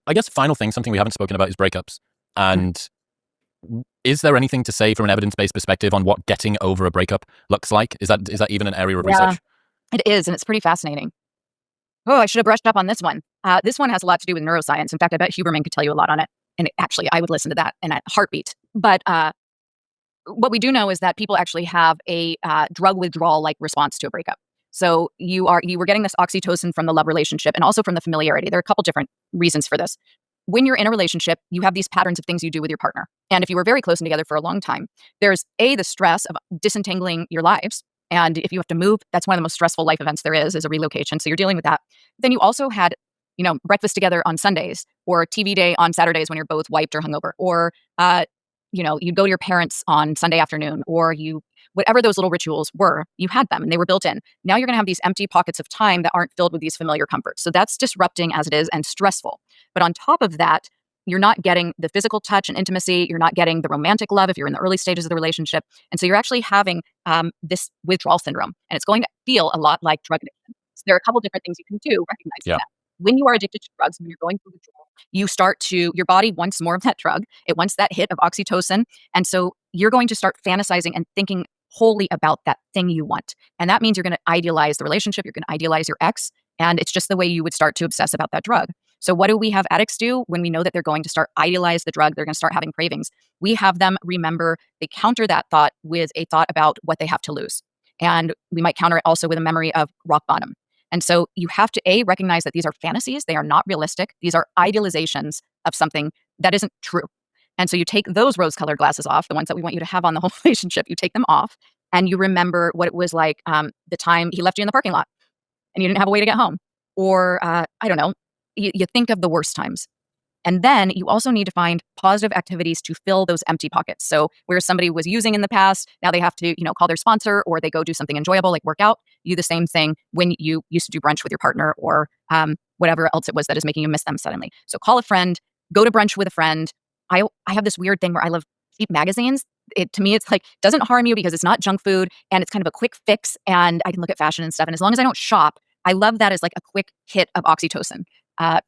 I guess final thing, something we haven't spoken about is breakups. And is there anything to say from an evidence-based perspective on what getting over a breakup looks like? Is that even an area of research? It is, and it's pretty fascinating. Oh, I should have brushed up on this one. This one has a lot to do with neuroscience. In fact, I bet Huberman could tell you a lot on it. And actually, I would listen to that in a heartbeat. But what we do know is that people actually have a drug withdrawal-like response to a breakup. So you were getting this oxytocin from the love relationship and also from the familiarity. There are a couple different reasons for this. When you're in a relationship, you have these patterns of things you do with your partner. And if you were very close and together for a long time, there's the stress of disentangling your lives. And if you have to move, that's one of the most stressful life events there is a relocation. So you're dealing with that. Then you also had, breakfast together on Sundays or TV day on Saturdays when you're both wiped or hungover, or, you'd go to your parents on Sunday afternoon, or whatever those little rituals were, you had them and they were built in. Now you're going to have these empty pockets of time that aren't filled with these familiar comforts. So that's disrupting as it is and stressful. But on top of that, you're not getting the physical touch and intimacy. You're not getting the romantic love if you're in the early stages of the relationship. And so you're actually having this withdrawal syndrome. And it's going to feel a lot like drug addiction. So there are a couple different things you can do recognizing that. When you are addicted to drugs, when you're going through withdrawal, your body wants more of that drug. It wants that hit of oxytocin. And so you're going to start fantasizing and thinking wholly about that thing you want. And that means you're going to idealize the relationship. You're going to idealize your ex. And it's just the way you would start to obsess about that drug. So what do we have addicts do when we know that they're going to start idealize the drug? They're going to start having cravings. We have them remember, they counter that thought with a thought about what they have to lose. And we might counter it also with a memory of rock bottom. And so you have to recognize that these are fantasies. They are not realistic. These are idealizations of something that isn't true. And so you take those rose-colored glasses off, the ones that we want you to have on the whole relationship, you take them off and you remember what it was like the time he left you in the parking lot and you didn't have a way to get home. Or, I don't know, you think of the worst times. And then you also need to find positive activities to fill those empty pockets. So where somebody was using in the past, now they have to, call their sponsor or they go do something enjoyable like work out. You do the same thing when you used to do brunch with your partner or whatever else it was that is making you miss them suddenly. So call a friend, go to brunch with a friend. I have this weird thing where I love cheap magazines. To me, it's like, doesn't harm you because it's not junk food and it's kind of a quick fix and I can look at fashion and stuff. And as long as I don't shop, I love that as like a quick hit of oxytocin.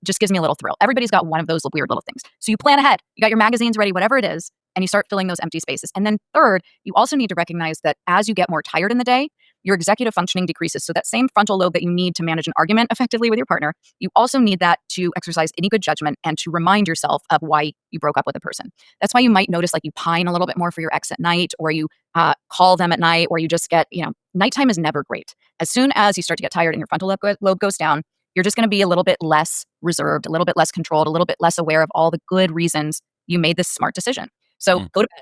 Just gives me a little thrill. Everybody's got one of those weird little things. So you plan ahead. You got your magazines ready, whatever it is, and you start filling those empty spaces. And then third, you also need to recognize that as you get more tired in the day, your executive functioning decreases. So that same frontal lobe that you need to manage an argument effectively with your partner, you also need that to exercise any good judgment and to remind yourself of why you broke up with a person. That's why you might notice like you pine a little bit more for your ex at night, or you call them at night, or you just get, nighttime is never great. As soon as you start to get tired and your frontal lobe goes down, you're just going to be a little bit less reserved, a little bit less controlled, a little bit less aware of all the good reasons you made this smart decision. So go to bed.